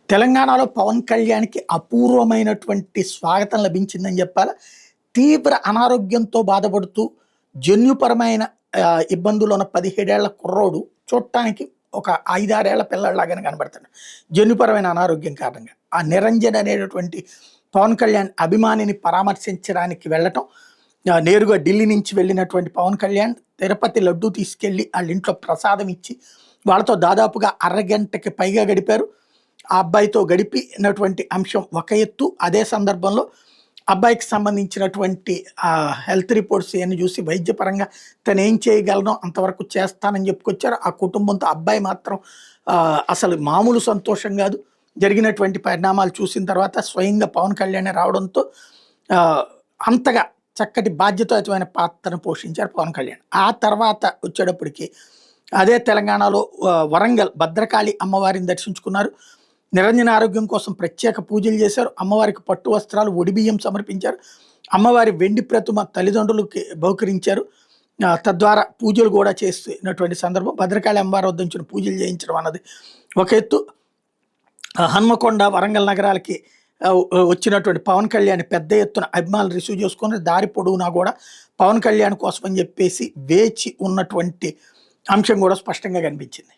తెలంగాణలో పవన్ కళ్యాణ్‌కి అపూర్వమైనటువంటి స్వాగతం లభించిందని జెప్పాలా. తీవ్ర అనారోగ్యంతో బాధపడుతూ జన్యుపరమైన ఇబ్బందులు ఉన్న 17 ఏళ్ల కుర్రోడు చూడటానికి ఒక 5, 6 ఏళ్ల పిల్లాడిలాగానే కనబడుతున్నాడు. జన్యుపరమైన అనారోగ్యం కారణంగా. ఆ నిరంజన్ అనేటటువంటి పవన్ కళ్యాణ్ అభిమానిని పరామర్శించడానికి వెళ్ళటం, నేరుగా ఢిల్లీ నుంచి వెళ్ళినటువంటి పవన్ కళ్యాణ్ తిరుపతి లడ్డూ తీసుకెళ్ళి ఆళ్ళింట్లో ప్రసాదం ఇచ్చి, వాళ్ళతో దాదాపుగా అరగంటకి పైగా గడిపారు. ఆ అబ్బాయితో గడిపినటువంటి అంశం ఒక ఎత్తు. అదే సందర్భంలో అబ్బాయికి సంబంధించినటువంటి హెల్త్ రిపోర్ట్స్ ఇవన్నీ చూసి వైద్యపరంగా తను ఏం చేయగలనో అంతవరకు చేస్తానని చెప్పుకొచ్చారు. ఆ కుటుంబంతో అబ్బాయి మాత్రం అసలు మామూలు సంతోషం కాదు. జరిగినటువంటి పరిణామాలు చూసిన తర్వాత స్వయంగా పవన్ కళ్యాణ్ రావడంతో అంతగా చక్కటి బాధ్యతాయుతమైన పాత్రను పోషించారు పవన్ కళ్యాణ్. ఆ తర్వాత వచ్చేటప్పటికి అదే తెలంగాణలో వరంగల్ భద్రకాళి అమ్మవారిని దర్శించుకున్నారు. నిరంజన ఆరోగ్యం కోసం ప్రత్యేక పూజలు చేశారు. అమ్మవారికి పట్టు వస్త్రాలు, ఒడిబియ్యం సమర్పించారు. అమ్మవారి వెండి ప్రతిమ తల్లిదండ్రులకి బహుకరించారు. తద్వారా పూజలు కూడా చేస్తున్నటువంటి సందర్భం. భద్రకాళి అమ్మవారి వద్ద నుంచి పూజలు చేయించడం అన్నది ఒక ఎత్తు. హన్మకొండ, వరంగల్ నగరాలకి వచ్చినటువంటి పవన్ కళ్యాణ్ పెద్ద ఎత్తున అభిమానులు రిసీవ్ చేసుకుని దారి పొడవునా కూడా పవన్ కళ్యాణ్ కోసం అని చెప్పేసి వేచి ఉన్నటువంటి అంశం కూడా స్పష్టంగా కనిపించింది.